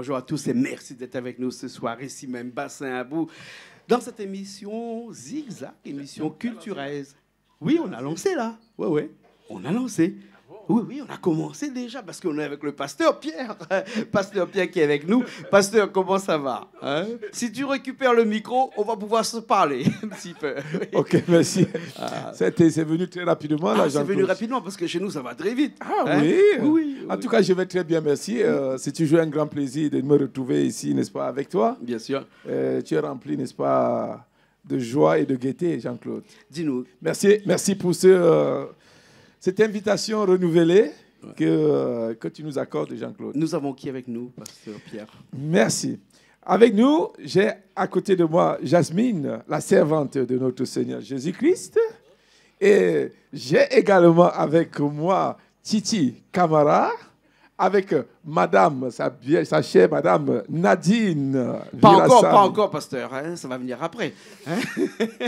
bonjour à tous et merci d'être avec nous ce soir, ici même, bassin à bout, dans cette émission Zigzag, émission culturelle. Oui, on a lancé là. Oui, oui, on a lancé. Oui, oui, on a commencé déjà parce qu'on est avec le pasteur Pierre. Pasteur Pierre qui est avec nous. Pasteur, comment ça va, hein? Si tu récupères le micro, on va pouvoir se parler un petit peu. Ok, merci. C'est venu très rapidement. Là, c'est venu rapidement parce que chez nous, ça va très vite. Ah hein? Oui. Oui. En tout cas, je vais très bien, merci. C'est toujours un grand plaisir de me retrouver ici, n'est-ce pas, avec toi. Bien sûr. Tu es rempli, n'est-ce pas, de joie et de gaieté, Jean-Claude. Dis-nous. Merci pour cette invitation renouvelée que tu nous accordes, Jean-Claude. Nous avons qui avec nous, pasteur Pierre? Merci. Avec nous, j'ai à côté de moi Jasmine, la servante de notre Seigneur Jésus-Christ. Et j'ai également avec moi Titi Camara, avec madame, sa chère madame Nadine. Pas encore, pasteur. Hein, ça va venir après. Hein?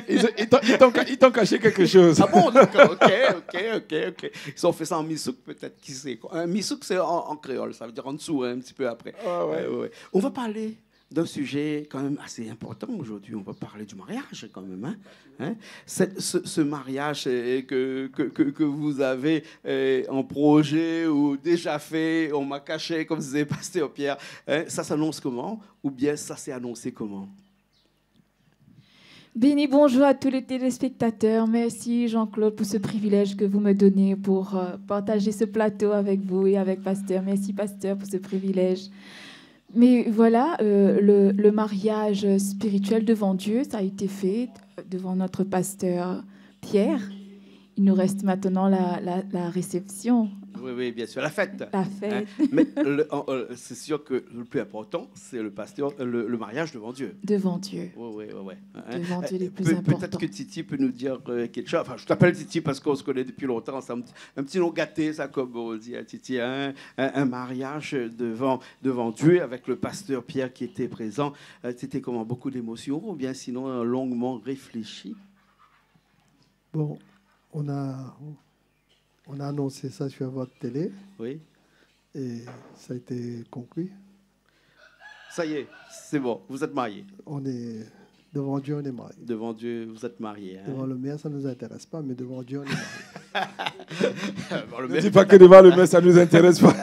Ils t'ont caché quelque chose. Ah bon, d'accord. Ok. Ils ont fait ça en misouk, peut-être. Qui sait quoi. Un misouk, c'est en créole. Ça veut dire en dessous, hein, un petit peu après. Ouais. On va parler d'un sujet quand même assez important aujourd'hui. On va parler du mariage quand même. Hein? Ce mariage que vous avez en projet ou déjà fait, on m'a caché, comme disait pasteur Pierre, hein? Ça s'annonce comment? Ou bien ça s'est annoncé comment? Béni, bonjour à tous les téléspectateurs. Merci Jean-Claude pour ce privilège que vous me donnez pour partager ce plateau avec vous et avec pasteur. Merci pasteur pour ce privilège. Mais voilà, le mariage spirituel devant Dieu, ça a été fait devant notre pasteur Pierre. Il nous reste maintenant la réception. Oui, bien sûr, la fête. La fête. Hein? Mais c'est sûr que le plus important, c'est le mariage devant Dieu. Devant Dieu. Oui. Hein? Devant Dieu, les plus importants. Peut-être que Titi peut nous dire quelque chose. Enfin, je t'appelle Titi parce qu'on se connaît depuis longtemps. C'est un petit nom gâté, ça, comme on dit à Titi. Hein? Un mariage devant Dieu avec le pasteur Pierre qui était présent. C'était comment? Beaucoup d'émotions ou bien sinon longuement réfléchi? Bon, on a annoncé ça sur votre télé. Oui. Et ça a été conclu. Ça y est, c'est bon, vous êtes mariés. On est devant Dieu, on est mariés. Devant Dieu, vous êtes mariés. Hein? Devant le maire, ça ne nous intéresse pas, mais devant Dieu, on est mariés. Ne dis pas que devant le maire, ça ne nous intéresse pas.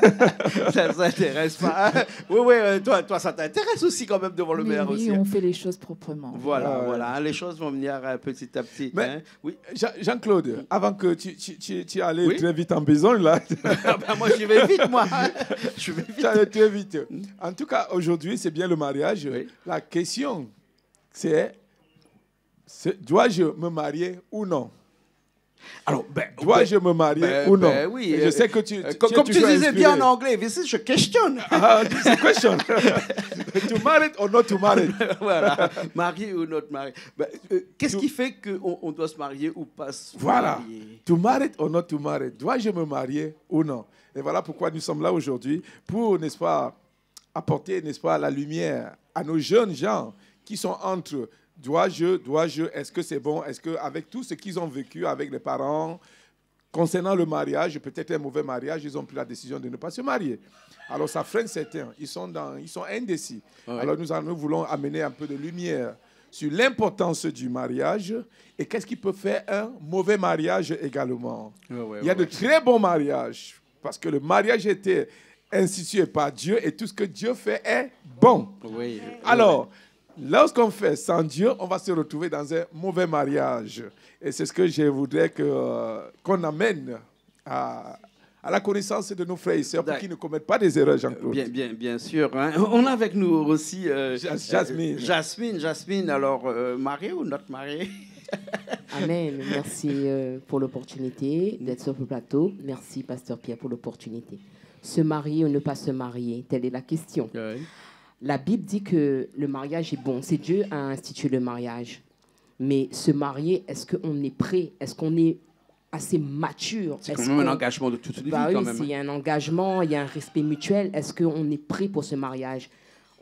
Ça ne s'intéresse pas. Oui, toi, ça t'intéresse aussi quand même devant le maire oui, aussi. Oui, on fait les choses proprement. Voilà. Les choses vont venir petit à petit. Mais, hein? Oui. Jean-Claude, avant que tu allais très vite en besogne, là. Moi, je vais vite, moi. Je vais vite. Tu allais très vite. En tout cas, aujourd'hui, c'est bien le mariage. Oui. La question, c'est dois-je me marier ou non? Alors, dois-je me marier ou non? Oui. Je sais que tu comme tu disais bien en anglais, je questionne. C'est question. To marry or not to marry? Voilà. Marié ou not marié. Qu'est-ce qui fait qu'on doit se marier ou pas se marier? Voilà. To marry or not to marry? Dois-je me marier ou non? Et voilà pourquoi nous sommes là aujourd'hui pour, n'est-ce pas, apporter, n'est-ce pas, la lumière à nos jeunes gens qui sont entre dois-je, est-ce que c'est bon, est-ce qu'avec tout ce qu'ils ont vécu avec les parents, concernant le mariage, peut-être un mauvais mariage, ils ont pris la décision de ne pas se marier. Alors ça freine certains, ils sont indécis. Ouais. Alors nous voulons amener un peu de lumière sur l'importance du mariage et qu'est-ce qui peut faire un mauvais mariage également. Il y a de très bons mariages, parce que le mariage était institué par Dieu et tout ce que Dieu fait est bon. Alors, lorsqu'on fait sans Dieu, on va se retrouver dans un mauvais mariage. Et c'est ce que je voudrais qu'on amène à la connaissance de nos frères et sœurs pour qu'ils ne commettent pas des erreurs, Jean-Claude. Bien sûr. Hein. On a avec nous aussi Jasmine. Jasmine, alors mariée ou not mariée? Amen. Merci pour l'opportunité d'être sur le plateau. Merci, pasteur Pierre, pour l'opportunité. Se marier ou ne pas se marier, telle est la question. Oui. La Bible dit que le mariage est bon. C'est Dieu qui a institué le mariage. Mais se marier, est-ce qu'on est prêt? Est-ce qu'on est assez mature? C'est quand même un engagement de toute une vie. Quand même. Il y a un engagement, il y a un respect mutuel. Est-ce qu'on est prêt pour ce mariage?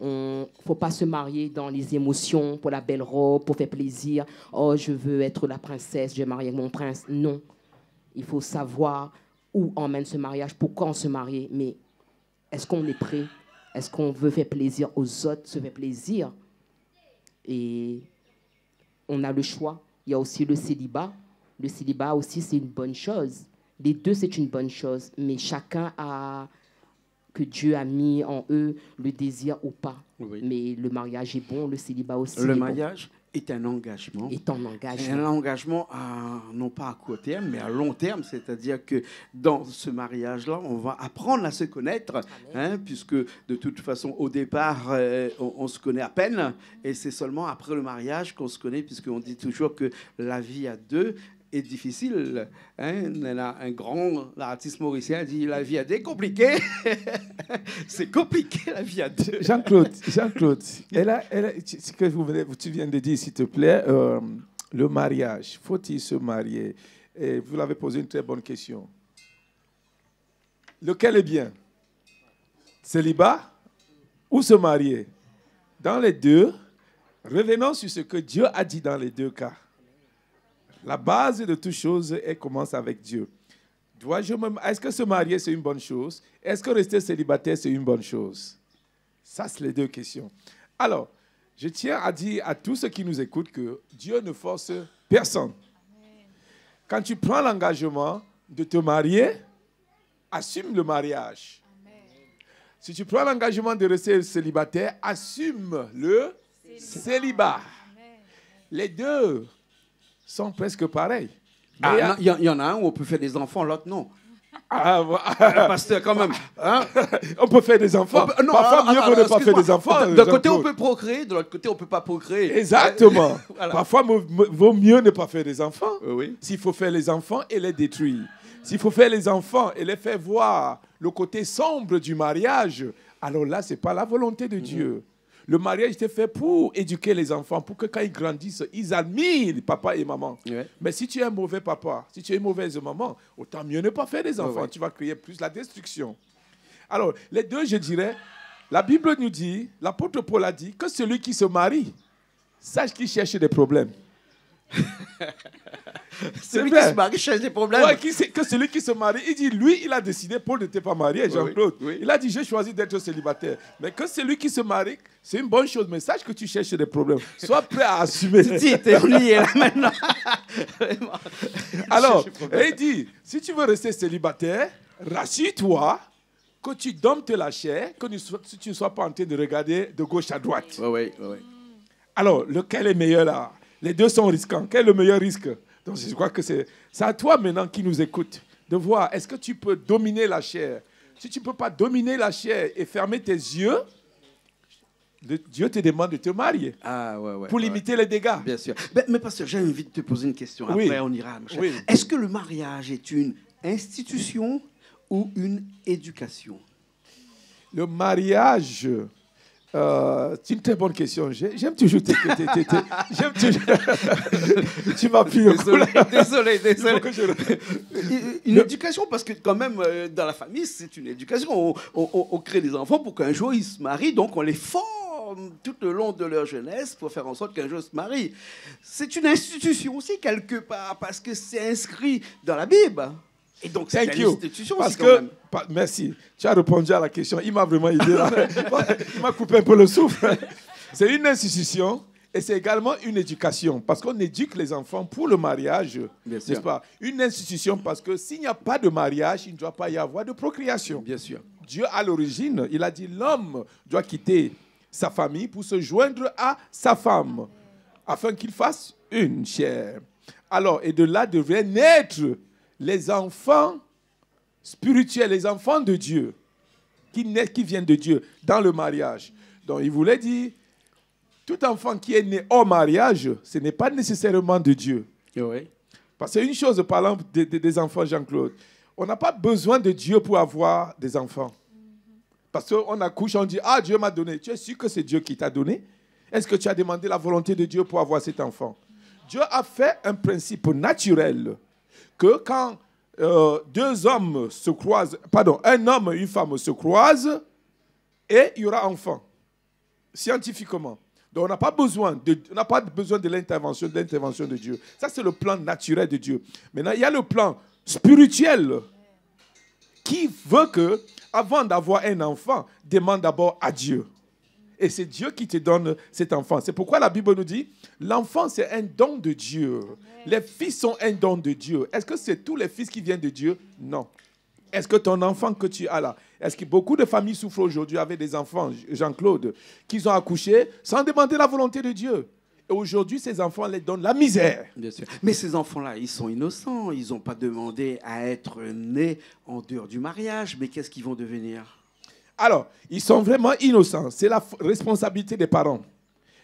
Il ne faut pas se marier dans les émotions, pour la belle robe, pour faire plaisir. Oh, je veux être la princesse, je vais marier avec mon prince. Non. Il faut savoir où emmène ce mariage, pourquoi on se marie. Mais est-ce qu'on est prêt? Est-ce qu'on veut faire plaisir aux autres, se faire plaisir? Et on a le choix. Il y a aussi le célibat. Le célibat aussi, c'est une bonne chose. Les deux, c'est une bonne chose. Mais chacun a... que Dieu a mis en eux le désir ou pas. Oui. Mais le mariage est bon, le célibat aussi Le est mariage est un engagement. bon. Est un engagement. Un engagement non pas à court terme, mais à long terme. C'est-à-dire que dans ce mariage-là, on va apprendre à se connaître, hein, puisque de toute façon, au départ, on se connaît à peine. Et c'est seulement après le mariage qu'on se connaît, puisqu'on dit toujours que la vie à deux est difficile. Hein? Un grand artiste mauricien dit la vie à deux est compliquée. C'est compliqué la vie à deux. Jean-Claude, ce que tu viens de dire, s'il te plaît, le mariage, faut-il se marier? Et vous l'avez posé une très bonne question. Lequel est bien? Célibat ou se marier? Dans les deux, revenons sur ce que Dieu a dit dans les deux cas. La base de toute chose, elle commence avec Dieu. Est-ce que se marier, c'est une bonne chose? Est-ce que rester célibataire, c'est une bonne chose? Ça, c'est les deux questions. Alors, je tiens à dire à tous ceux qui nous écoutent que Dieu ne force personne. Quand tu prends l'engagement de te marier, assume le mariage. Si tu prends l'engagement de rester célibataire, assume le célibat. Les deux sont presque pareils. Il y en a un où on peut faire des enfants, l'autre non. Pasteur, quand même. Hein? On peut faire des enfants. Parfois, mieux vaut ne pas faire des enfants. D'un côté, on peut procréer, de l'autre côté, on ne peut pas procréer. Exactement. Voilà. Parfois, vaut mieux ne pas faire des enfants. Oui. S'il faut faire les enfants et les détruire. S'il faut faire les enfants et les faire voir le côté sombre du mariage, alors là, ce n'est pas la volonté de Dieu. Le mariage était fait pour éduquer les enfants, pour que quand ils grandissent, ils admirent papa et maman. Ouais. Mais si tu es un mauvais papa, si tu es une mauvaise maman, autant mieux ne pas faire des enfants. Tu vas créer plus la destruction. Alors, les deux, je dirais, la Bible nous dit, l'apôtre Paul a dit, que celui qui se marie, sache qu'il cherche des problèmes. Celui qui se marie cherche des problèmes. Ouais, que celui qui se marie, il dit, lui, il a décidé, Paul n'était pas marié, Jean-Claude. Oui. Il a dit, j'ai choisi d'être célibataire. Mais que celui qui se marie, c'est une bonne chose, mais sache que tu cherches des problèmes. Sois prêt à assumer. T'es oublié là maintenant. Alors, il dit, si tu veux rester célibataire, rassure-toi que tu domptes la chair, que tu ne sois pas en train de regarder de gauche à droite. Oui. Alors, lequel est meilleur là? Les deux sont risquants. Quel est le meilleur risque? Donc, je crois que c'est à toi maintenant qui nous écoute de voir, est-ce que tu peux dominer la chair? Si tu ne peux pas dominer la chair et fermer tes yeux, Dieu te demande de te marier pour limiter les dégâts. Bien sûr. Mais pasteur, j'ai envie de te poser une question. Après, on ira. Oui. Est-ce que le mariage est une institution ou une éducation? Le mariage... c'est une très bonne question. J'aime toujours j'aime toujours... Tu m'as pris Désolé. Une éducation, parce que quand même, dans la famille, c'est une éducation. On crée des enfants pour qu'un jour ils se marient, donc on les forme tout le long de leur jeunesse pour faire en sorte qu'un jour ils se marient. C'est une institution aussi, quelque part, parce que c'est inscrit dans la Bible. Et donc, c'est une institution aussi, quand même. Merci. Tu as répondu à la question. Il m'a vraiment aidé là. Il m'a coupé un peu le souffle. C'est une institution et c'est également une éducation. Parce qu'on éduque les enfants pour le mariage. N'est-ce pas? Une institution parce que s'il n'y a pas de mariage, il ne doit pas y avoir de procréation. Bien sûr. Dieu, à l'origine, il a dit l'homme doit quitter sa famille pour se joindre à sa femme afin qu'il fasse une chair. Alors, et de là devraient naître les enfants spirituels, les enfants de Dieu, qui viennent de Dieu dans le mariage. Donc, il voulait dire, tout enfant qui est né hors mariage, ce n'est pas nécessairement de Dieu. Oui. Parce que une chose, parlant des enfants, Jean-Claude, on n'a pas besoin de Dieu pour avoir des enfants. Parce qu'on accouche, on dit, ah, Dieu m'a donné. Tu es sûr que c'est Dieu qui t'a donné? Est-ce que tu as demandé la volonté de Dieu pour avoir cet enfant? Dieu a fait un principe naturel que quand deux hommes se croisent, un homme et une femme se croisent, et il y aura enfant, scientifiquement. Donc on n'a pas besoin de l'intervention de Dieu. Ça, c'est le plan naturel de Dieu. Maintenant, il y a le plan spirituel qui veut que Avant d'avoir un enfant, demande d'abord à Dieu. Et c'est Dieu qui te donne cet enfant. C'est pourquoi la Bible nous dit, l'enfant, c'est un don de Dieu. Les fils sont un don de Dieu. Est-ce que c'est tous les fils qui viennent de Dieu? Non. Est-ce que ton enfant que tu as là, est-ce que beaucoup de familles souffrent aujourd'hui avec des enfants, Jean-Claude, qu'ils ont accouché sans demander la volonté de Dieu? Et aujourd'hui, ces enfants les donnent la misère. Bien sûr. Mais ces enfants-là, ils sont innocents. Ils n'ont pas demandé à être nés en dehors du mariage. Mais qu'est-ce qu'ils vont devenir? Alors, ils sont vraiment innocents. C'est la responsabilité des parents.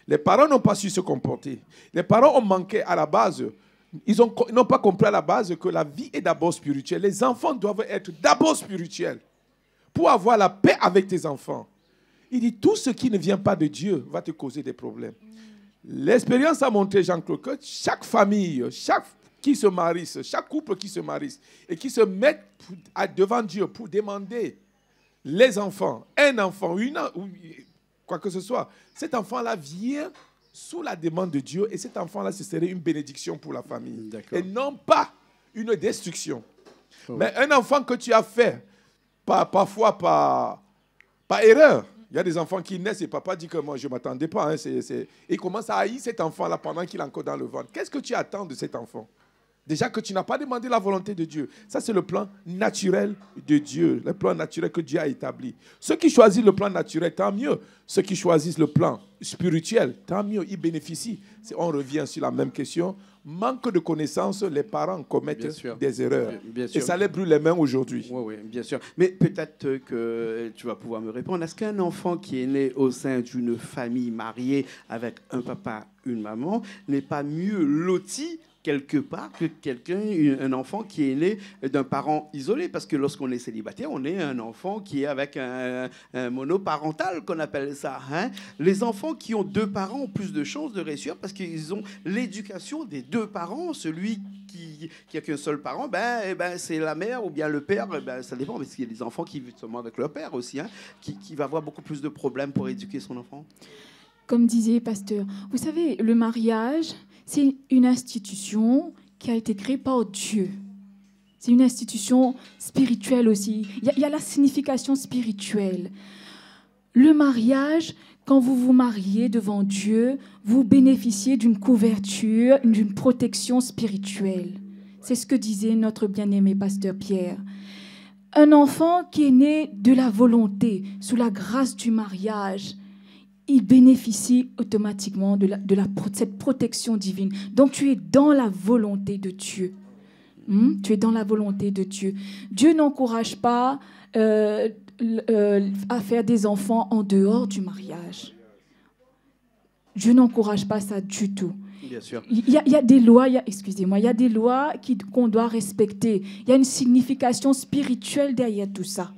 Les parents n'ont pas su se comporter. Les parents ont manqué à la base. Ils n'ont pas compris à la base que la vie est d'abord spirituelle. Les enfants doivent être d'abord spirituels pour avoir la paix avec tes enfants. Il dit, tout ce qui ne vient pas de Dieu va te causer des problèmes. L'expérience a montré, Jean-Claude, que chaque famille, chaque couple qui se marie et qui se met devant Dieu pour demander les enfants, un enfant, ou quoi que ce soit, cet enfant-là vient sous la demande de Dieu et cet enfant-là, ce serait une bénédiction pour la famille. Et non pas une destruction. Oh. Mais un enfant que tu as fait, parfois par erreur. Il y a des enfants qui naissent et papa dit que moi, je ne m'attendais pas. Il commence à haïr cet enfant-là pendant qu'il est encore dans le ventre. Qu'est-ce que tu attends de cet enfant? Déjà que tu n'as pas demandé la volonté de Dieu. Ça, c'est le plan naturel de Dieu, le plan naturel que Dieu a établi. Ceux qui choisissent le plan naturel, tant mieux. Ceux qui choisissent le plan spirituel, tant mieux, ils bénéficient. On revient sur la même question. Manque de connaissances, les parents commettent des erreurs. Bien sûr. Et ça les brûle les mains aujourd'hui. Oui, bien sûr. Mais peut-être que tu vas pouvoir me répondre. Est-ce qu'un enfant qui est né au sein d'une famille mariée avec un papa, une maman, n'est pas mieux loti quelque part que un enfant qui est né d'un parent isolé? Parce que lorsqu'on est célibataire, on est un enfant qui est avec un monoparental, qu'on appelle ça. Hein? Les enfants qui ont deux parents ont plus de chances de réussir parce qu'ils ont l'éducation des deux parents. Celui qui n'a qu'un seul parent, c'est la mère ou bien le père. Ça dépend, parce qu'il y a des enfants qui vivent seulement avec leur père aussi, hein, qui va avoir beaucoup plus de problèmes pour éduquer son enfant. Comme disait Pasteur, vous savez, le mariage, c'est une institution qui a été créée par Dieu. C'est une institution spirituelle aussi. Il y a la signification spirituelle. Le mariage, quand vous vous mariez devant Dieu, vous bénéficiez d'une couverture, d'une protection spirituelle. C'est ce que disait notre bien-aimé Pasteur Pierre. Un enfant qui est né de la volonté, sous la grâce du mariage, il bénéficie automatiquement de cette protection divine. Donc, tu es dans la volonté de Dieu. Tu es dans la volonté de Dieu. Dieu n'encourage pas à faire des enfants en dehors du mariage. Dieu n'encourage pas ça du tout. Bien sûr. Il y a des lois, il y a des lois qu'on doit respecter. Il y a une signification spirituelle derrière tout ça.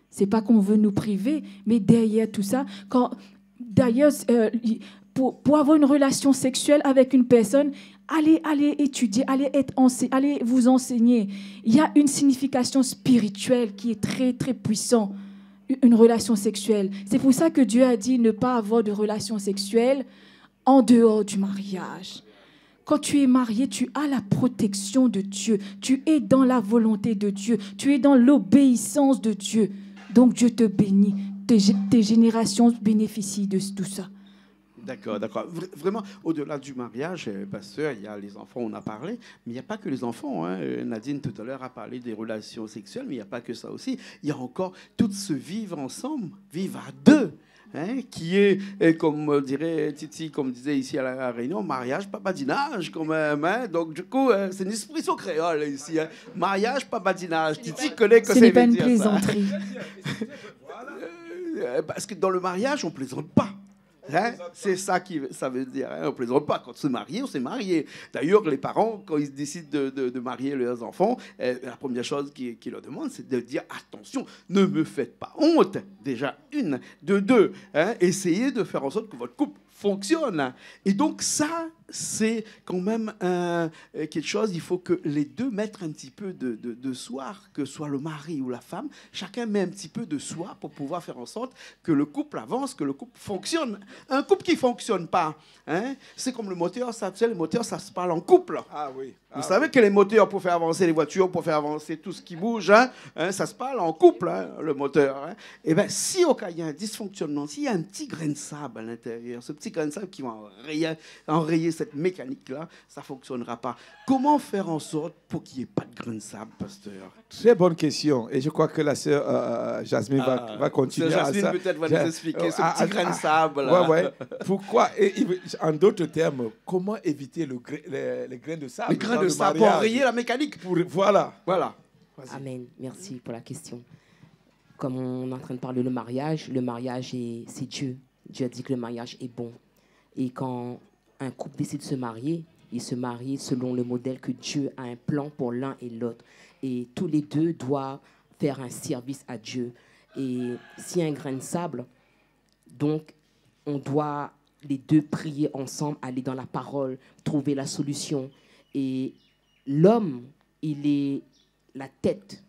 C'est pas qu'on veut nous priver, mais derrière tout ça, d'ailleurs, pour avoir une relation sexuelle avec une personne, allez étudier, allez vous enseigner. Il y a une signification spirituelle qui est très, très puissante, une relation sexuelle. C'est pour ça que Dieu a dit ne pas avoir de relation sexuelle en dehors du mariage. Quand tu es marié, tu as la protection de Dieu. Tu es dans la volonté de Dieu. Tu es dans l'obéissance de Dieu. Donc Dieu te bénit. Tes générations bénéficient de tout ça. D'accord. Vraiment, au-delà du mariage, pasteur, il y a les enfants, on a parlé, mais il n'y a pas que les enfants. Hein. Nadine, tout à l'heure, a parlé des relations sexuelles, mais il n'y a pas que ça aussi. Il y a encore tout ce vivre ensemble, vivre à deux. Hein, qui est, comme dirait Titi, comme disait ici à la Réunion, mariage, pas badinage, quand même. Hein. Donc, du coup, c'est une expression créole ici. Hein. Mariage, pas badinage. Titi connaît que ça veut dire. Ce n'est pas une plaisanterie. Parce que dans le mariage, on ne plaisante pas. Hein? C'est ça ça veut dire. Hein? On ne plaisante pas. Quand on s'est marié. D'ailleurs, les parents, quand ils décident de marier leurs enfants, la première chose qu'ils leur demandent, c'est de dire attention, ne me faites pas honte. Déjà, une. De deux, hein? Essayez de faire en sorte que votre couple fonctionne. Et donc ça, c'est quand même quelque chose, il faut que les deux mettent un petit peu de soi, que ce soit le mari ou la femme, chacun met un petit peu de soi pour pouvoir faire en sorte que le couple avance, que le couple fonctionne. Un couple qui ne fonctionne pas, hein, c'est comme le moteur, ça, tu sais, les moteurs, ça se parle en couple. Ah oui. Vous savez que les moteurs, pour faire avancer les voitures, pour faire avancer tout ce qui bouge, hein, ça se parle en couple, hein, le moteur. Hein. Et bien, si au cas il y a un dysfonctionnement, s'il y a un petit grain de sable à l'intérieur, ce petit grain de sable qui va enrayer cette mécanique-là, ça ne fonctionnera pas. Comment faire en sorte pour qu'il n'y ait pas de grain de sable, pasteur? Très bonne question. Et je crois que la sœur Jasmine va continuer à ça. Jasmine peut-être va nous expliquer ce petit grain de sable. Oui, oui. Pourquoi, en d'autres termes, comment éviter les grains de sable? Les grains de sable pour enrayer la mécanique. Voilà. Amen. Merci pour la question. Comme on est en train de parler le mariage, c'est Dieu. Dieu a dit que le mariage est bon. Et quand un couple décide de se marier, il se marie selon le modèle que Dieu a un plan pour l'un et l'autre. Et tous les deux doivent faire un service à Dieu. Et s'il y a un grain de sable, donc on doit les deux prier ensemble, aller dans la parole, trouver la solution. Et l'homme, il est la tête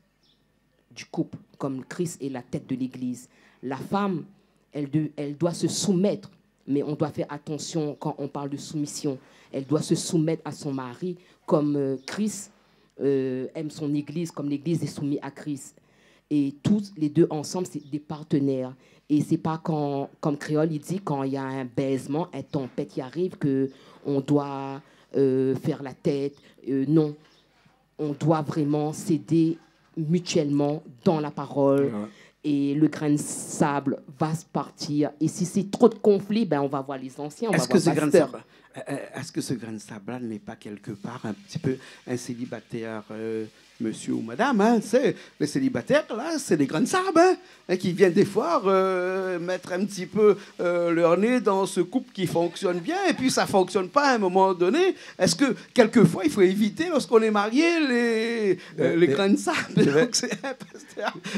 du couple, comme Christ est la tête de l'Église. La femme, elle doit se soumettre, mais on doit faire attention quand on parle de soumission. Elle doit se soumettre à son mari, comme Christ aime son Église, comme l'Église est soumise à Christ. Et tous les deux ensemble, c'est des partenaires. Et c'est pas quand, comme Créole, il dit, quand il y a un baisement, une tempête qui arrive, qu'on doit faire la tête. Non, on doit vraiment s'aider mutuellement dans la parole. Et le grain de sable va se partir. Et si c'est trop de conflits, ben on va voir les anciens, on va voir pasteur. Est-ce que ce grain de sable-là n'est pas quelque part un petit peu un célibataire, monsieur ou madame, hein, les célibataires, là, c'est des grains de sable, hein, qui viennent des fois mettre un petit peu leur nez dans ce couple qui fonctionne bien, et puis ça ne fonctionne pas à un moment donné. Est-ce que, quelquevois, il faut éviter, lorsqu'on est marié, les grains de sable? Donc,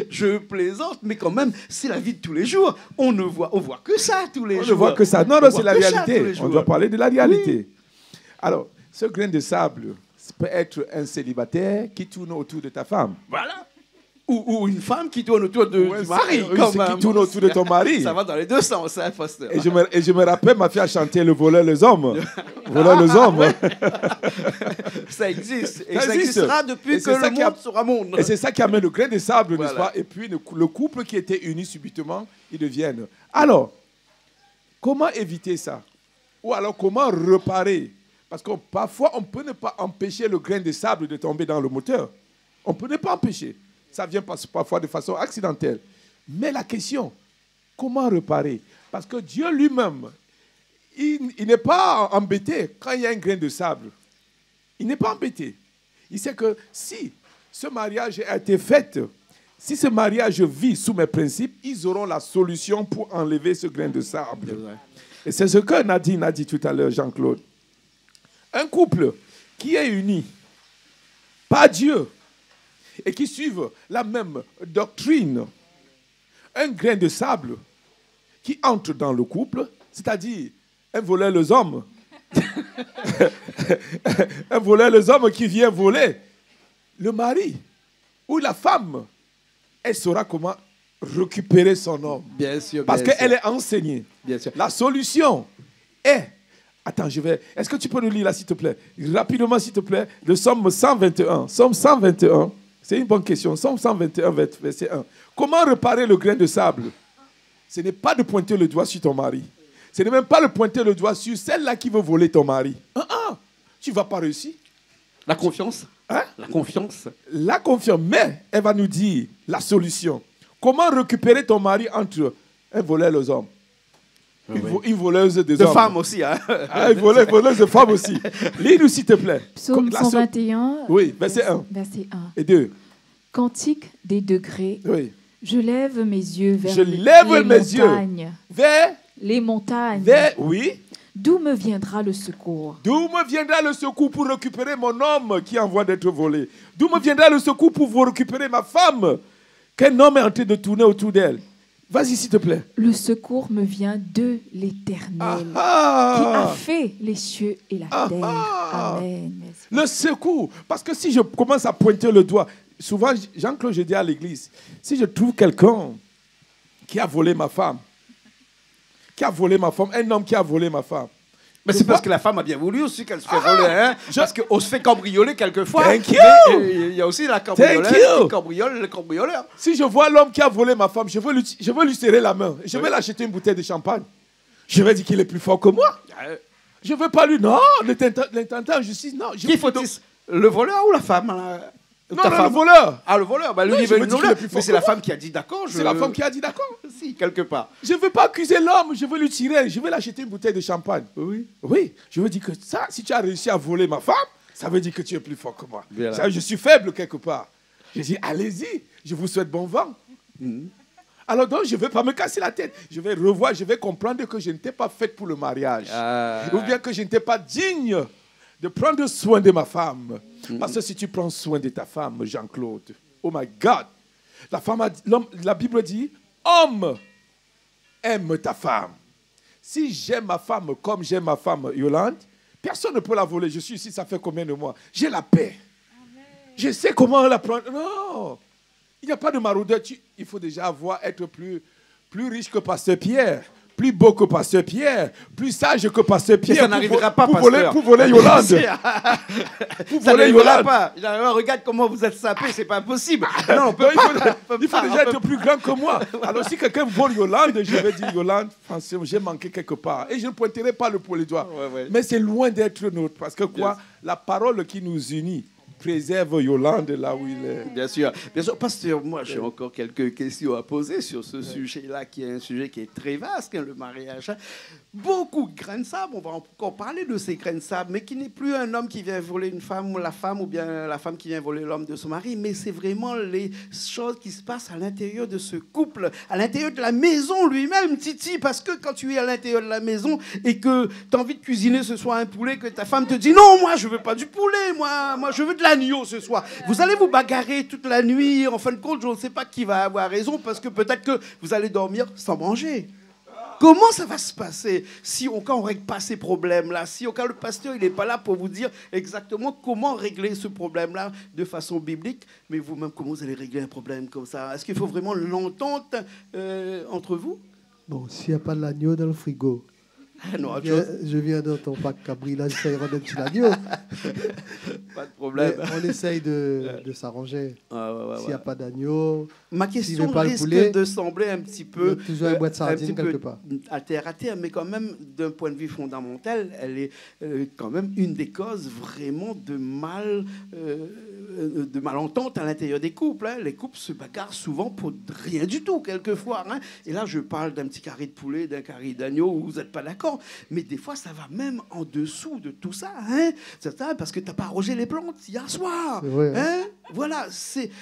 je plaisante, mais quand même, c'est la vie de tous les jours. On voit que ça tous les jours. On ne voit que ça. Non, c'est la réalité. On doit parler de la réalité. Oui. Alors, ce grain de sable peut être un célibataire qui tourne autour de ta femme. Voilà. Ou une femme qui tourne autour du mari. Qui tourne autour de ton mari. Ça va dans les deux sens, hein, pasteur. Et je me rappelle, ma fille a chanté Le voleur les hommes. Voleur les hommes. Ça existe. Et ça existera depuis que le monde sera monde. Et c'est ça qui amène le grain de sable, n'est-ce pas? Et puis le couple qui était uni subitement, ils deviennent. Alors, comment éviter ça? Ou alors, comment réparer? Parce que parfois, on peut ne pas empêcher le grain de sable de tomber dans le moteur. On peut ne pas empêcher. Ça vient parfois de façon accidentelle. Mais la question, comment réparer? Parce que Dieu lui-même, il n'est pas embêté quand il y a un grain de sable. Il n'est pas embêté. Il sait que si ce mariage a été fait, si ce mariage vit sous mes principes, ils auront la solution pour enlever ce grain de sable. Et c'est ce que Nadine a dit tout à l'heure, Jean-Claude. Un couple qui est uni par Dieu et qui suivent la même doctrine, un grain de sable qui entre dans le couple, c'est-à-dire un voleur les hommes, un voleur les hommes qui vient voler, le mari ou la femme, elle saura comment récupérer son homme. Bien sûr. Parce qu'elle est enseignée. Bien sûr. La solution est... Attends, est-ce que tu peux nous lire là, s'il te plaît? Rapidement, s'il te plaît, le Somme 121. Somme 121, c'est une bonne question. Somme 121, verset 1. Comment réparer le grain de sable? Ce n'est pas de pointer le doigt sur ton mari. Ce n'est même pas de pointer le doigt sur celle-là qui veut voler ton mari. Tu ne vas pas réussir. La confiance. Hein? La confiance. La confiance. Mais elle va nous dire la solution. Comment récupérer ton mari entre un voleur et les hommes? Une voleuse des hommes. De femmes aussi. Hein? Une voleuse de femmes aussi. Lis-nous, s'il te plaît. Psaume 121. Oui, verset 1. Verset 1. Et 2. Cantique des degrés. Oui. Je lève mes yeux vers les montagnes. Vers les montagnes. Oui. D'où me viendra le secours? D'où me viendra le secours pour récupérer mon homme qui est en voie d'être volé? D'où me viendra le secours pour vous récupérer ma femme qu'un homme est en train de tourner autour d'elle? Vas-y, s'il te plaît. Le secours me vient de l'Éternel, qui a fait les cieux et la terre. Amen. Merci. Le secours. Parce que si je commence à pointer le doigt, souvent, Jean-Claude, je dis à l'église, si je trouve quelqu'un qui a volé ma femme, un homme qui a volé ma femme. Mais c'est parce que la femme a bien voulu aussi qu'elle se fait voler. Hein? Parce qu'on se fait cambrioler quelquefois. Thank you. Il y a aussi la cambrioleur le cambrioleur. Si je vois l'homme qui a volé ma femme, je veux lui serrer la main. Je vais l'acheter une bouteille de champagne. Je vais dire qu'il est plus fort que moi. Je ne veux pas lui... Non, l'intentant en justice, non. Qui faut-il? Le voleur ou la femme? Non, le voleur. Ah, le voleur. Bah, lui, Non, il veut mais c'est la moi. femme qui a dit d'accord. C'est la femme qui a dit d'accord. Si, quelque part. Je ne veux pas accuser l'homme, je veux lui tirer, je veux l'acheter une bouteille de champagne. Oui. Oui, je veux dire que ça, si tu as réussi à voler ma femme, ça veut dire que tu es plus fort que moi. Bien Je suis faible quelque part. Je dis, allez-y, je vous souhaite bon vent. Alors donc, je ne vais pas me casser la tête. Je vais revoir, je vais comprendre que je n'étais pas faite pour le mariage. Ou bien que je n'étais pas digne de prendre soin de ma femme. Parce que si tu prends soin de ta femme, Jean-Claude, oh my God, la Bible dit, homme, aime ta femme. Si j'aime ma femme comme j'aime ma femme Yolande, personne ne peut la voler. Je suis ici, ça fait combien de mois? J'ai la paix. Amen. Je sais comment la prendre. Non, il n'y a pas de maraudeur. Il faut déjà être plus riche que Pasteur Pierre. Plus beau que Pasteur Pierre, plus sage que Pasteur Pierre. Ça n'arrivera pas, pour voler Yolande. Ça n'arrivera pas. Regarde comment vous êtes sapé, c'est pas possible. Non, on peut pas. Il faut déjà être plus grand que moi. Alors si quelqu'un vole Yolande, je vais dire Yolande, franchement, j'ai manqué quelque part. Et je ne pointerai pas le pour les doigts. Ouais. Mais c'est loin d'être nôtre. Parce que quoi? La parole qui nous unit préserve Yolande là où il est. Bien sûr. Pasteur, moi, j'ai encore quelques questions à poser sur ce sujet-là, qui est un sujet qui est très vaste, le mariage. Beaucoup de grains de sable, on va encore parler de ces grains de sable, mais qui n'est plus un homme qui vient voler une femme ou bien la femme qui vient voler l'homme de son mari, mais c'est vraiment les choses qui se passent à l'intérieur de ce couple, à l'intérieur de la maison lui-même, Titi, parce que quand tu es à l'intérieur de la maison et que tu as envie de cuisiner ce soir un poulet, que ta femme te dit « Non, moi, je veux pas du poulet, moi je veux de l'agneau ce soir. » Vous allez vous bagarrer toute la nuit, en fin de compte, je ne sais pas qui va avoir raison, parce que peut-être que vous allez dormir sans manger. Comment ça va se passer quand on ne règle pas ces problèmes-là? Quand le pasteur il n'est pas là pour vous dire exactement comment régler ce problème-là de façon biblique, mais vous-même, comment vous allez régler un problème comme ça? Est-ce qu'il faut vraiment l'entente entre vous? Bon, s'il n'y a pas de l'agneau dans le frigo, je viens dans ton pack Cabri, là, j'essaie de rendre un petit agneau. Pas de problème. Mais on essaye de s'arranger. S'il n'y a pas d'agneau, ma question risque de sembler un petit peu... toujours une boîte de sardines quelque part. À terre, mais quand même, d'un point de vue fondamental, elle est quand même une des causes vraiment de malentente à l'intérieur des couples. Hein. Les couples se bagarrent souvent pour rien du tout, quelquefois. Hein. Et là, je parle d'un petit carré de poulet, d'un carré d'agneau, où vous n'êtes pas d'accord. Mais des fois, ça va même en dessous de tout ça. Hein. C'est ça, parce que tu n'as pas arrosé les plantes hier soir. Vrai, hein. Voilà, c'est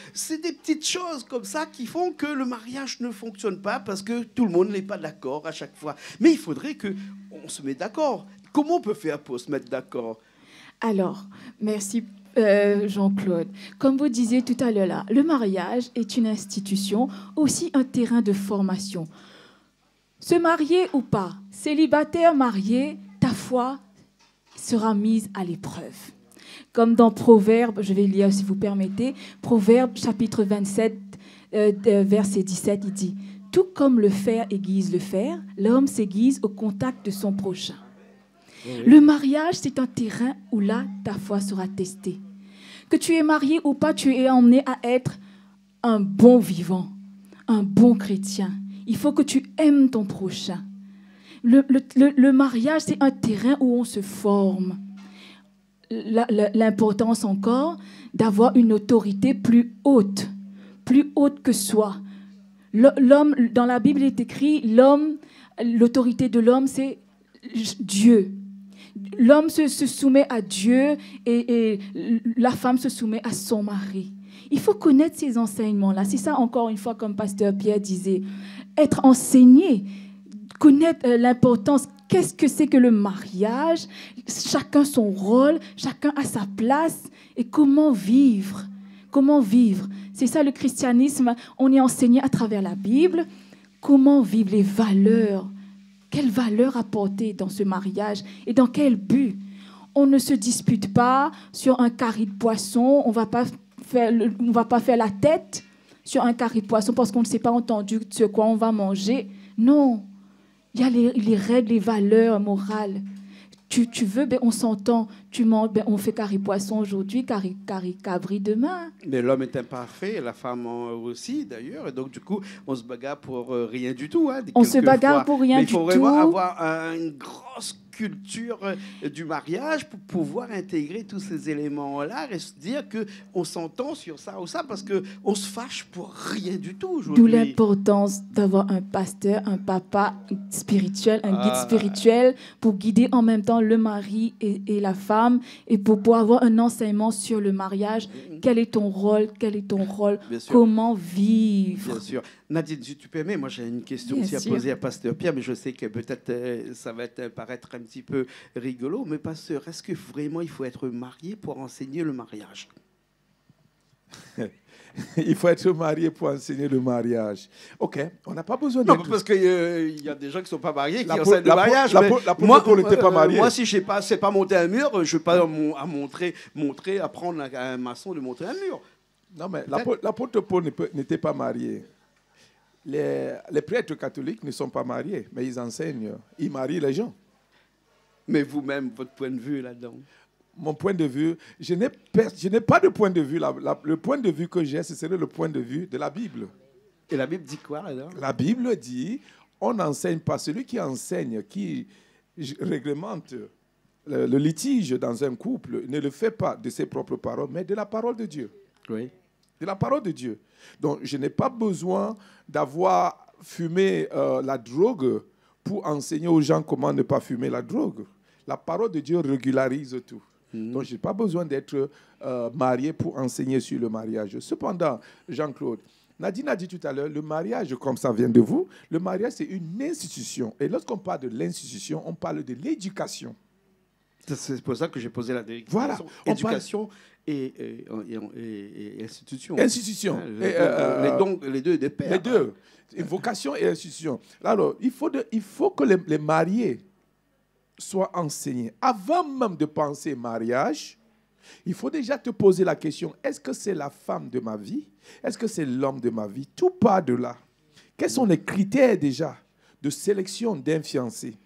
des petites choses comme ça qui font que le mariage ne fonctionne pas, parce que tout le monde n'est pas d'accord à chaque fois. Mais il faudrait qu'on se mette d'accord. Comment on peut faire pour se mettre d'accord? Alors, merci Jean-Claude. Comme vous disiez tout à l'heure, là, le mariage est une institution, aussi un terrain de formation. Se marier ou pas, célibataire, marié, ta foi sera mise à l'épreuve. Comme dans Proverbes, je vais lire si vous permettez, Proverbes chapitre 27, verset 17, il dit « Tout comme le fer aiguise le fer, l'homme s'aiguise au contact de son prochain. » Le mariage, c'est un terrain où là, ta foi sera testée. Que tu es marié ou pas, tu es emmené à être un bon vivant, un bon chrétien. Il faut que tu aimes ton prochain. Le mariage, c'est un terrain où on se forme. L'importance encore d'avoir une autorité plus haute que soi. L'homme, dans la Bible, il est écrit, l'autorité de l'homme, c'est Dieu. L'homme se soumet à Dieu et la femme se soumet à son mari. Il faut connaître ces enseignements-là. C'est ça, encore une fois, comme Pasteur Pierre disait, être enseigné, connaître l'importance. Qu'est-ce que c'est que le mariage? Chacun son rôle, chacun a sa place. Et comment vivre? Comment vivre? C'est ça le christianisme. On est enseigné à travers la Bible. comment vivre les valeurs, quelles valeurs apporter dans ce mariage et dans quel but. On ne se dispute pas sur un carré de poisson, on ne va pas faire la tête sur un carré de poisson parce qu'on ne s'est pas entendu de quoi on va manger. Non, il y a les règles, les valeurs morales. Tu veux, ben on s'entend. Tu manges, ben on fait carré poisson aujourd'hui, carré cabri demain. Mais l'homme est imparfait, la femme aussi d'ailleurs. Et donc du coup, on se bagarre pour rien du tout. Hein, on se bagarre pour rien du tout. Mais il faut vraiment avoir une grosse culture du mariage pour pouvoir intégrer tous ces éléments-là et se dire qu'on s'entend sur ça ou ça parce qu'on se fâche pour rien du tout aujourd'hui. D'où l'importance d'avoir un pasteur, un papa spirituel, un guide spirituel pour guider en même temps le mari et la femme et pour pouvoir avoir un enseignement sur le mariage. Quel est ton rôle? Comment vivre? Bien sûr. Nadine, si tu permets, moi j'ai une question aussi à poser à Pasteur Pierre, mais je sais que peut-être ça va paraître un petit peu rigolo, mais Pasteur, est-ce que vraiment il faut être marié pour enseigner le mariage? Il faut être marié pour enseigner le mariage. OK, on n'a pas besoin d'être... Non, parce qu'il y a des gens qui ne sont pas mariés qui enseignent le mariage. L'apôtre n'était pas marié. Moi, si je ne sais pas monter un mur, je ne vais pas apprendre à un maçon de monter un mur. Non, mais l'apôtre Paul n'était pas marié. Les prêtres catholiques ne sont pas mariés, mais ils enseignent, ils marient les gens. Mais vous-même, votre point de vue là-dedans? Mon point de vue, je n'ai pas de point de vue. Le point de vue que j'ai, ce serait le point de vue de la Bible. Et la Bible dit quoi là-dedans? La Bible dit, on n'enseigne pas. Celui qui enseigne, qui réglemente le litige dans un couple, ne le fait pas de ses propres paroles, mais de la parole de Dieu. Oui. De la parole de Dieu. Donc, je n'ai pas besoin d'avoir fumé la drogue pour enseigner aux gens comment ne pas fumer la drogue. La parole de Dieu régularise tout. Donc, je n'ai pas besoin d'être marié pour enseigner sur le mariage. Cependant, Jean-Claude, Nadine a dit tout à l'heure, le mariage, comme ça vient de vous, le mariage, c'est une institution. Et lorsqu'on parle de l'institution, on parle de l'éducation. C'est pour ça que j'ai posé la direction. Voilà. Éducation et institution. Institution. Les deux de pair. Les deux. Vocation et institution. Alors, il faut que les mariés soient enseignés. Avant même de penser mariage, il faut déjà te poser la question, est-ce que c'est la femme de ma vie? Est-ce que c'est l'homme de ma vie? Tout part de là. Quels sont les critères déjà de sélection d'un fiancé?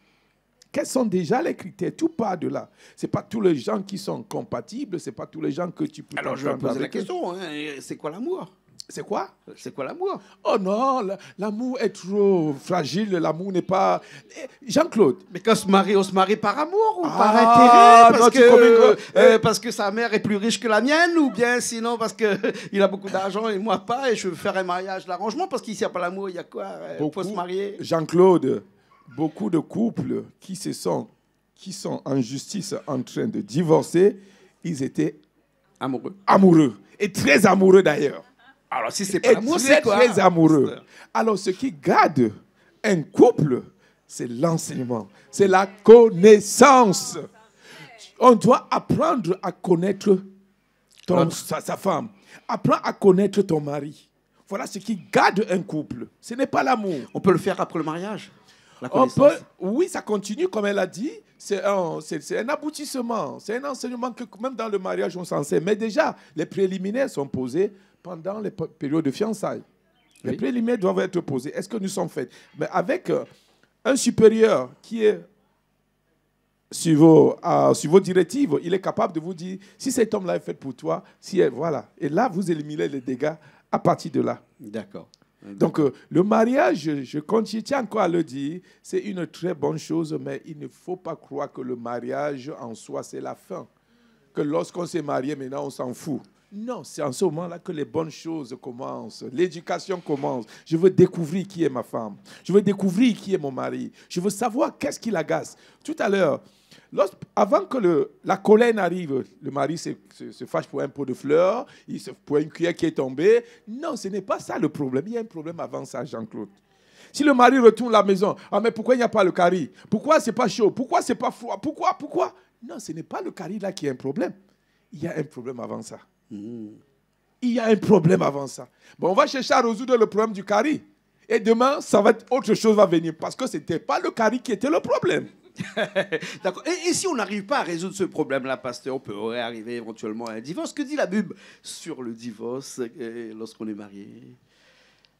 Quels sont déjà les critères? Tout part de là. Ce n'est pas tous les gens qui sont compatibles, ce n'est pas tous les gens que tu peux... Alors, je vais poser la question, hein. C'est quoi l'amour? C'est quoi? C'est quoi l'amour? Oh non, l'amour est trop fragile, l'amour n'est pas... Jean-Claude. Mais quand on se marie par amour ou par intérêt? Parce que sa mère est plus riche que la mienne, ou bien sinon parce qu'il a beaucoup d'argent et moi pas, et je veux faire un mariage d'arrangement, parce qu'ici il n'y a pas l'amour, il y a quoi? Il faut se marier. Jean-Claude, beaucoup de couples qui sont en justice en train de divorcer, ils étaient amoureux. Amoureux. Et très amoureux d'ailleurs. Alors, si c'est pas l'amour, c'est quoi? Très amoureux. Alors, ce qui garde un couple, c'est l'enseignement, c'est la connaissance. On doit apprendre à connaître sa femme. Apprends à connaître ton mari. Voilà ce qui garde un couple. Ce n'est pas l'amour. On peut le faire après le mariage? Oui, ça continue, comme elle a dit. C'est un aboutissement. C'est un enseignement que même dans le mariage, on s'enseigne. Mais déjà, les préliminaires sont posés pendant les périodes de fiançailles. Les préliminaires doivent être posés. Est-ce que nous sommes faits? Mais avec un supérieur qui est sur vos directives, il est capable de vous dire si cet homme-là est fait pour toi, voilà. Et là, vous éliminez les dégâts à partir de là. D'accord. Donc, le mariage, je tiens encore à le dire, c'est une très bonne chose, mais il ne faut pas croire que le mariage en soi, c'est la fin. Que lorsqu'on s'est marié, maintenant, on s'en fout. Non, c'est en ce moment-là que les bonnes choses commencent. L'éducation commence. Je veux découvrir qui est ma femme. Je veux découvrir qui est mon mari. Je veux savoir qu'est-ce qui l'agace. Tout à l'heure, avant que la colère n'arrive, le mari se fâche pour un pot de fleurs, pour une cuillère qui est tombée. Non, ce n'est pas ça le problème. Il y a un problème avant ça, Jean-Claude. Si le mari retourne à la maison, mais pourquoi il n'y a pas le curry? Pourquoi c'est pas chaud? Pourquoi c'est pas froid? Pourquoi? Non, ce n'est pas le curry là qui est un problème. Il y a un problème avant ça. Il y a un problème avant ça. Bon, on va chercher à résoudre le problème du curry. Et demain, ça va être autre chose va venir. Parce que ce n'était pas le cari qui était le problème. D'accord. Et si on n'arrive pas à résoudre ce problème-là, pasteur, on pourrait arriver éventuellement à un divorce. Que dit la Bible sur le divorce lorsqu'on est marié?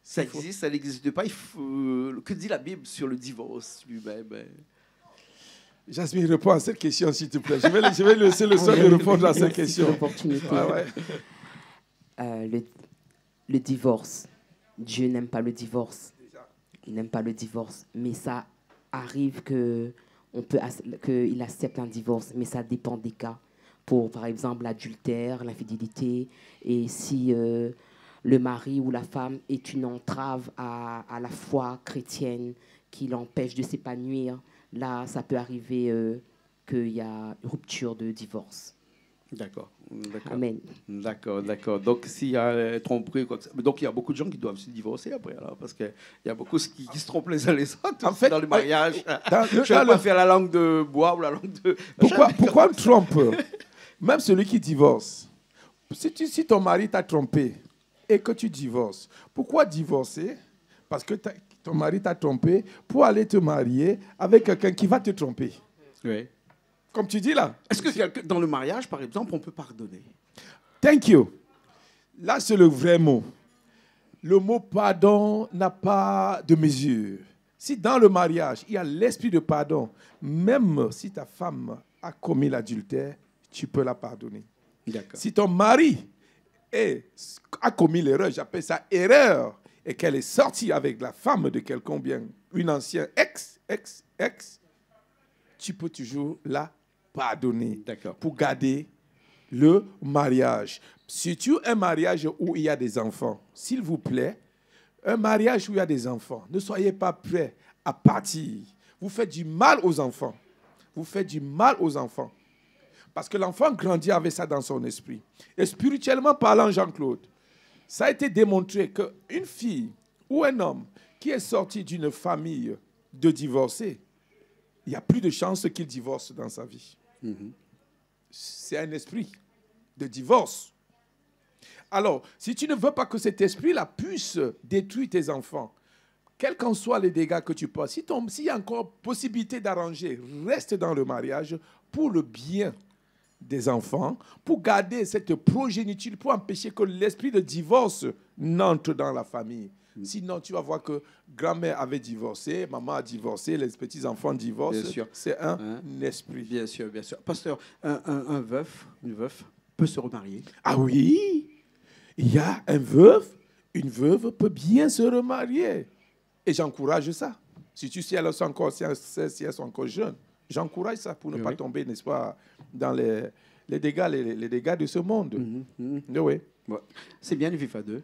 Ça existe, ça n'existe pas. Que dit la Bible sur le divorce lui-même? Jasmine, réponds à cette question, s'il te plaît. Je vais laisser le soin de répondre à cette question. L'opportunité. Le divorce. Dieu n'aime pas le divorce. Il n'aime pas le divorce. Mais ça arrive qu'il accepte un divorce, mais ça dépend des cas. Pour, par exemple, l'adultère, l'infidélité, et si le mari ou la femme est une entrave à la foi chrétienne qui l'empêche de s'épanouir, là, ça peut arriver qu'il y a une rupture de divorce. D'accord. Amen. D'accord. Donc, s'il y a tromperie, donc il y a beaucoup de gens qui doivent se divorcer après, alors, parce qu'il y a beaucoup qui se trompent les uns les autres en fait, dans le mariage. Je ne vais pas faire la langue de bois ou la langue de... Pourquoi on trompe? Même celui qui divorce. Si ton mari t'a trompé et que tu divorces, pourquoi divorcer? Parce que ton mari t'a trompé pour aller te marier avec quelqu'un qui va te tromper. Oui. Comme tu dis là. Est-ce que dans le mariage, par exemple, on peut pardonner? Thank you. Là, c'est le vrai mot. Le mot pardon n'a pas de mesure. Si dans le mariage, il y a l'esprit de pardon, même si ta femme a commis l'adultère, tu peux la pardonner. Si ton mari a commis l'erreur, j'appelle ça erreur, et qu'elle est sortie avec la femme de quelqu'un bien, une ancienne ex, tu peux toujours la pardonner pour garder le mariage. Surtout un mariage où il y a des enfants. S'il vous plaît, un mariage où il y a des enfants, ne soyez pas prêts à partir. Vous faites du mal aux enfants. Parce que l'enfant grandit avec ça dans son esprit. Et spirituellement parlant, Jean-Claude, ça a été démontré qu'une fille ou un homme qui est sorti d'une famille de divorcés, il y a plus de chances qu'il divorce dans sa vie. C'est un esprit de divorce. Alors, si tu ne veux pas que cet esprit-là puisse détruire tes enfants, quels qu'en soient les dégâts que tu passes, s'il y a encore possibilité d'arranger, reste dans le mariage pour le bien des enfants, pour garder cette progéniture, pour empêcher que l'esprit de divorce n'entre dans la famille. Sinon, tu vas voir que grand-mère avait divorcé, maman a divorcé, les petits-enfants divorcent. C'est un esprit. Bien sûr. Pasteur, un veuf, une veuve peut se remarier? Ah oui, il y a un veuf, une veuve peut bien se remarier. Et j'encourage ça. Si elles sont encore jeunes, j'encourage ça pour ne pas tomber, n'est-ce pas, dans les dégâts de ce monde. Oui. C'est bien de vivre à deux.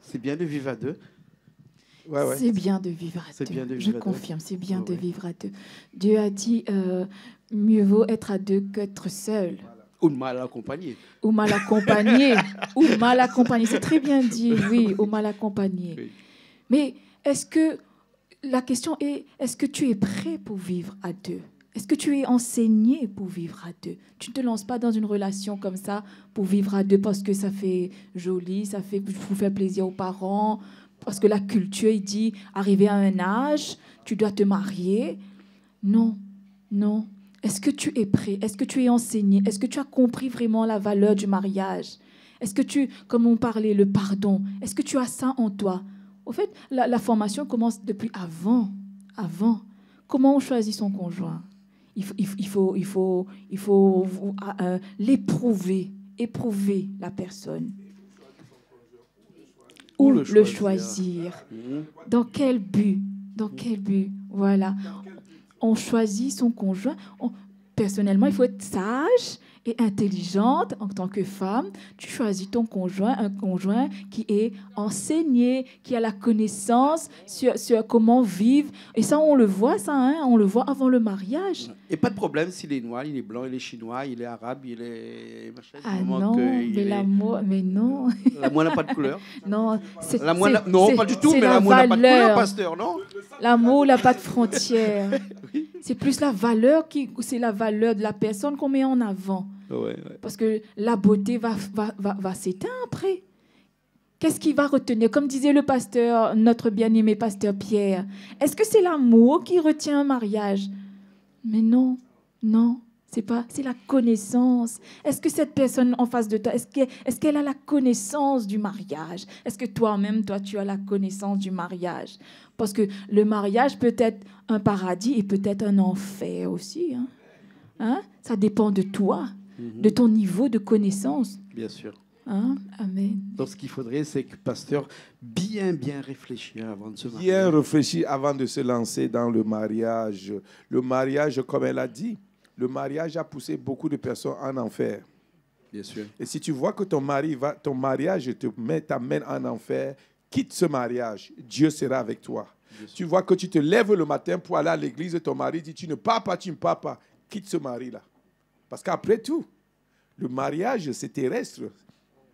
C'est bien de vivre à deux. C'est bien de vivre à deux. Je confirme, c'est bien de vivre à deux. Dieu a dit, mieux vaut être à deux qu'être seul. Ou mal accompagné. Ou mal accompagné. C'est très bien dit, oui, ou mal accompagné. Oui. Mais la question est, est-ce que tu es prêt pour vivre à deux? Est-ce que tu es enseigné pour vivre à deux? Tu ne te lances pas dans une relation comme ça pour vivre à deux parce que ça fait joli, ça fait pour faire plaisir aux parents, parce que la culture, il dit, arrivé à un âge, tu dois te marier. Non. Est-ce que tu es prêt? Est-ce que tu es enseigné? Est-ce que tu as compris vraiment la valeur du mariage? Est-ce que comme on parlait, le pardon, est-ce que tu as ça en toi? Au fait, la formation commence depuis avant. Comment on choisit son conjoint? Il faut éprouver la personne. Où le choisir? Dans quel but? Voilà. On choisit son conjoint. Personnellement, il faut être sage et intelligente en tant que femme. Tu choisis ton conjoint, un conjoint qui est enseigné, qui a la connaissance sur comment vivre. Et ça, on le voit, on le voit avant le mariage. Et pas de problème s'il est noir, il est blanc, il est chinois, il est arabe, il est... non, mais non. L'amour n'a pas de couleur. Non, pas du tout, mais l'amour n'a pas de couleur, pasteur, non? L'amour n'a pas de frontières. Oui. C'est plus la valeur de la personne qu'on met en avant. Ouais. Parce que la beauté va s'éteindre après. qu'est-ce qui va retenir? Comme disait le pasteur, notre bien-aimé pasteur Pierre, est-ce que c'est l'amour qui retient un mariage? Mais non, non. C'est la connaissance. Est-ce que cette personne en face de toi, est-ce qu'elle a la connaissance du mariage? Est-ce que toi-même, tu as la connaissance du mariage? Parce que le mariage peut être un paradis et peut être un enfer aussi. Ça dépend de toi, de ton niveau de connaissance. Bien sûr. Amen. Donc, ce qu'il faudrait, c'est que pasteur bien réfléchir avant de se marier. Bien réfléchir avant de se lancer dans le mariage. Le mariage, comme elle a dit, le mariage a poussé beaucoup de personnes en enfer. Bien sûr. Et si tu vois que ton mariage t'amène en enfer, quitte ce mariage. Dieu sera avec toi. Tu vois que tu te lèves le matin pour aller à l'église et ton mari dit, tu ne pars pas, quitte ce mari-là. Parce qu'après tout, le mariage, c'est terrestre.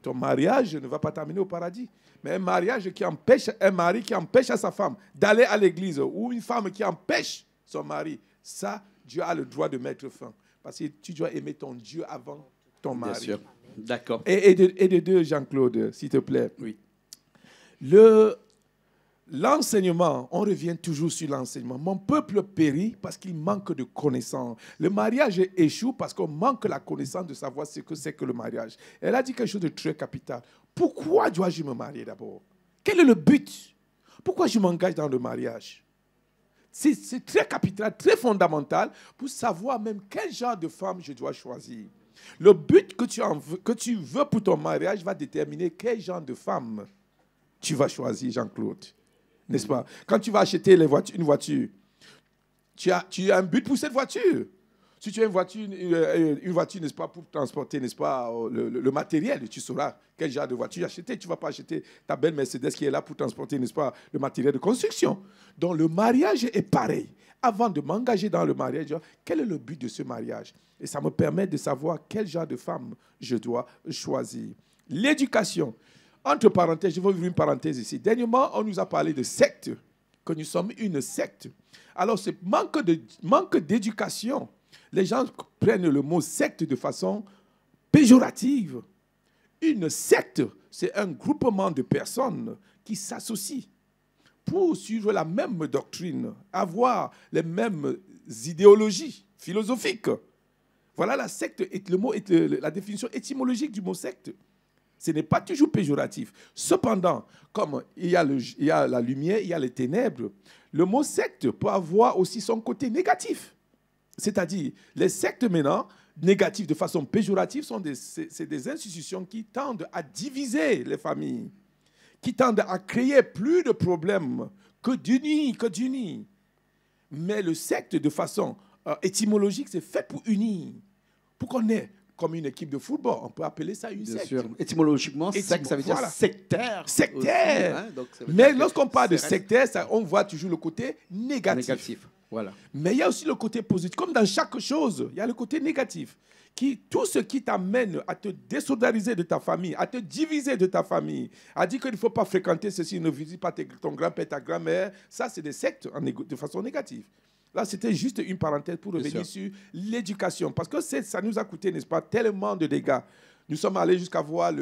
Ton mariage ne va pas t'amener au paradis. Mais un mari qui empêche à sa femme d'aller à l'église ou une femme qui empêche son mari, ça, Dieu a le droit de mettre fin. Parce que tu dois aimer ton Dieu avant ton mari. Bien sûr. D'accord. Et de deux, Jean-Claude, s'il te plaît. Oui. L'enseignement, on revient toujours sur l'enseignement. Mon peuple périt parce qu'il manque de connaissance. Le mariage échoue parce qu'on manque la connaissance de savoir ce que c'est que le mariage. Elle a dit quelque chose de très capital. Pourquoi dois-je me marier d'abord? Quel est le but? Pourquoi je m'engage dans le mariage? C'est très capital, très fondamental pour savoir même quel genre de femme je dois choisir. Le but que tu veux pour ton mariage va déterminer quel genre de femme tu vas choisir, Jean-Claude. N'est-ce pas? Quand tu vas acheter une voiture, tu as un but pour cette voiture. Si tu as une voiture, n'est-ce pas, pour transporter, n'est-ce pas, le matériel, tu sauras quel genre de voiture acheter. Tu ne vas pas acheter ta belle Mercedes qui est là pour transporter, n'est-ce pas, le matériel de construction. Donc, le mariage est pareil. Avant de m'engager dans le mariage, quel est le but de ce mariage? Et ça me permet de savoir quel genre de femme je dois choisir. L'éducation. Entre parenthèses, je vais ouvrir une parenthèse ici. Dernièrement, on nous a parlé de secte, que nous sommes une secte. Alors, ce manque d'éducation. Les gens prennent le mot secte de façon péjorative. Une secte, c'est un groupement de personnes qui s'associent pour suivre la même doctrine, avoir les mêmes idéologies philosophiques. Voilà la secte, la définition étymologique du mot secte. Ce n'est pas toujours péjoratif. Cependant, comme il y a la lumière, il y a les ténèbres, le mot secte peut avoir aussi son côté négatif. C'est-à-dire, les sectes maintenant, négatives de façon péjorative, c'est des institutions qui tendent à diviser les familles, qui tendent à créer plus de problèmes que d'unir. Mais le secte, de façon étymologique, c'est fait pour unir, pour qu'on ait comme une équipe de football. On peut appeler ça une secte. Bien sûr. Étymologiquement, secte, ça veut dire sectaire. Sectaire. Aussi, hein? Donc, mais lorsqu'on parle de sectaire, on voit toujours le côté négatif. Voilà. Mais il y a aussi le côté positif. Comme dans chaque chose, il y a le côté négatif. Tout ce qui t'amène à te désolidariser de ta famille, à te diviser de ta famille, à dire qu'il ne faut pas fréquenter ceci, ne visite pas ton grand-père, ta grand-mère, ça, c'est des sectes de façon négative. Là, c'était juste une parenthèse pour revenir sur l'éducation. Parce que ça nous a coûté, n'est-ce pas, tellement de dégâts. Nous sommes allés jusqu'à voir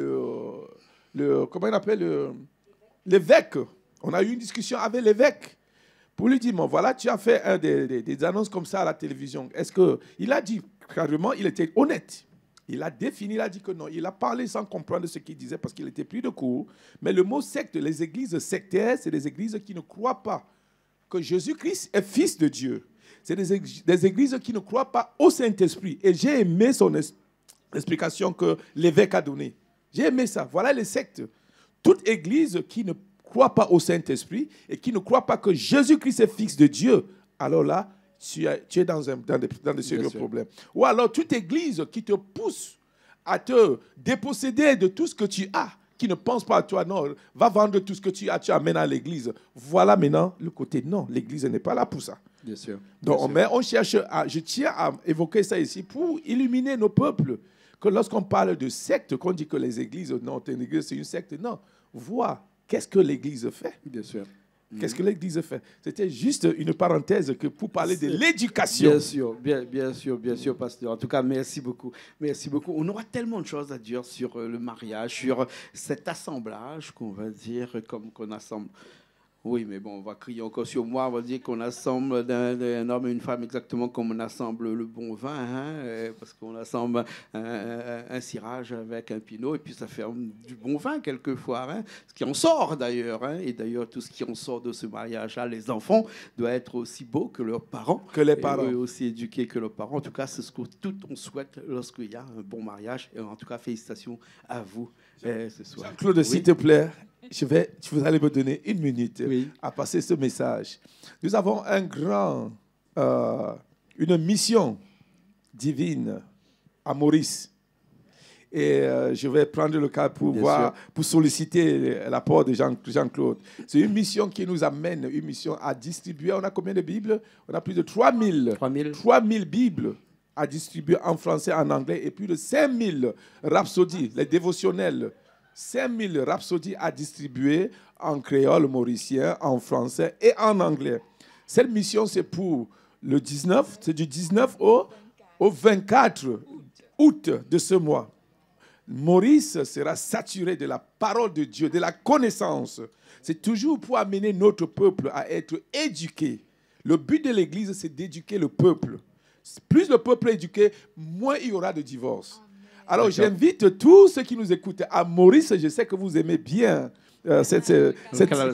comment on appelle, l'évêque. On a eu une discussion avec l'évêque pour lui dire, bon, voilà, tu as fait des annonces comme ça à la télévision. Il a dit, carrément, il était honnête. Il a défini, il a dit que non. Il a parlé sans comprendre ce qu'il disait parce qu'il était pris de court. Mais le mot secte, les églises sectaires, c'est des églises qui ne croient pas que Jésus-Christ est fils de Dieu. C'est des églises qui ne croient pas au Saint-Esprit. Et j'ai aimé son explication que l'évêque a donnée. J'ai aimé ça. Voilà les sectes. Toute église qui ne croit pas au Saint-Esprit et qui ne croit pas que Jésus-Christ est fils de Dieu, alors là, tu es dans des sérieux problèmes. Ou alors toute église qui te pousse à te déposséder de tout ce que tu as, qui ne pense pas à toi, non, va vendre tout ce que tu as, tu amènes à l'église. Voilà maintenant le côté non, l'église n'est pas là pour ça. Bien sûr. Donc, on cherche je tiens à évoquer ça ici pour illuminer nos peuples. Que lorsqu'on parle de secte, qu'on dit que les églises, non, une église c'est une secte, non. Vois, qu'est-ce que l'église fait? Bien sûr. Qu'est-ce que l'Église fait? C'était juste une parenthèse pour parler de l'éducation. Bien sûr, pasteur. En tout cas, merci beaucoup. Merci beaucoup. On aura tellement de choses à dire sur le mariage, sur cet assemblage qu'on va dire, comme qu'on assemble. Oui, mais bon, on va crier encore sur moi. On va dire qu'on assemble d'un homme et une femme exactement comme on assemble le bon vin, hein, parce qu'on assemble un cirage avec un pinot, et puis ça fait du bon vin quelquefois, hein, ce qui en sort d'ailleurs. Hein, et d'ailleurs, tout ce qui en sort de ce mariage-là, les enfants doivent être aussi beaux que leurs parents. Que les parents. Et aussi éduqués que leurs parents. En tout cas, c'est ce que tout on souhaite lorsqu'il y a un bon mariage. Et en tout cas, félicitations à vous ce soir. Claude, s'il te plaît. Vous allez me donner 1 minute à passer ce message. Nous avons une mission divine à Maurice. Et je vais prendre le cas pour solliciter l'apport de Jean-Claude. C'est une mission qui nous amène, une mission à distribuer. On a combien de Bibles? On a plus de 3000 Bibles à distribuer en français, en anglais, et plus de 5000 rhapsodies, les dévotionnels. 5000 rhapsodies à distribuer en créole mauricien, en français et en anglais. Cette mission, c'est pour le 19, c'est du 19 au 24 août de ce mois. Maurice sera saturé de la parole de Dieu, de la connaissance. C'est toujours pour amener notre peuple à être éduqué. Le but de l'Église, c'est d'éduquer le peuple. Plus le peuple est éduqué, moins il y aura de divorce. Alors, j'invite tous ceux qui nous écoutent à Maurice. Je sais que vous aimez bien cette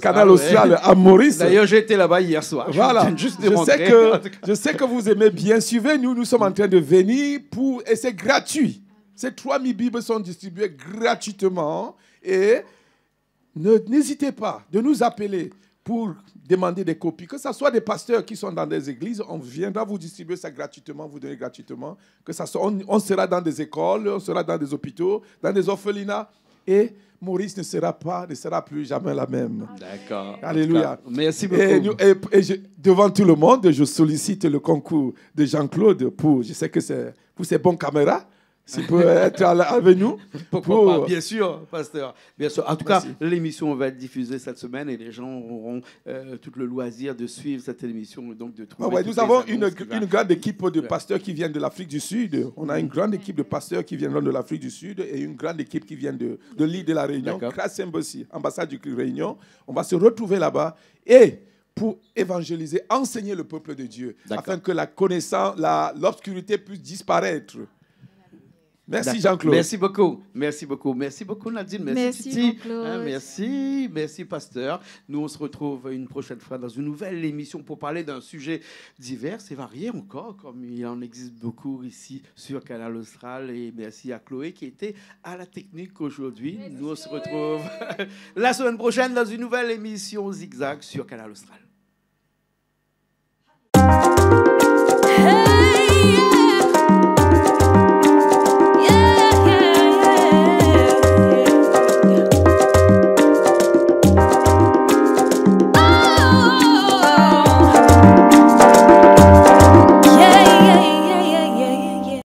Canal Austral à Maurice. D'ailleurs, j'ai été là-bas hier soir. Voilà. Je sais que vous aimez bien. Suivez-nous. Nous sommes en train de venir et c'est gratuit. Ces 3000 Bibles sont distribuées gratuitement. Et n'hésitez pas de nous appeler pour demander des copies, que ce soit des pasteurs qui sont dans des églises, on viendra vous distribuer ça gratuitement, vous donner gratuitement, on sera dans des écoles, on sera dans des hôpitaux, dans des orphelinats, et Maurice ne sera plus jamais la même. D'accord. Alléluia. Merci beaucoup. Devant tout le monde, je sollicite le concours de Jean-Claude je sais que c'est pour ses bonnes caméras, s'il peut être avec nous. Pourquoi pas? Bien sûr, pasteur. Bien sûr. En tout cas, l'émission va être diffusée cette semaine et les gens auront tout le loisir de suivre cette émission. Donc de trouver nous avons une grande équipe de pasteurs qui viennent de l'Afrique du Sud. On a une grande équipe de pasteurs qui viennent de l'Afrique du Sud et une grande équipe qui vient de l'île de la Réunion, Christ Embassy, ambassade du Réunion. On va se retrouver là-bas et pour évangéliser, enseigner le peuple de Dieu, afin que la connaissance, l'obscurité puisse disparaître. Merci Jean-Claude. Merci beaucoup. Merci beaucoup Nadine. Merci Titi. Merci pasteur. Nous on se retrouve une prochaine fois dans une nouvelle émission pour parler d'un sujet divers et varié encore, comme il en existe beaucoup ici sur Canal Austral. Et merci à Chloé qui était à la technique aujourd'hui. Nous on se retrouve la semaine prochaine dans une nouvelle émission Zigzag sur Canal Austral.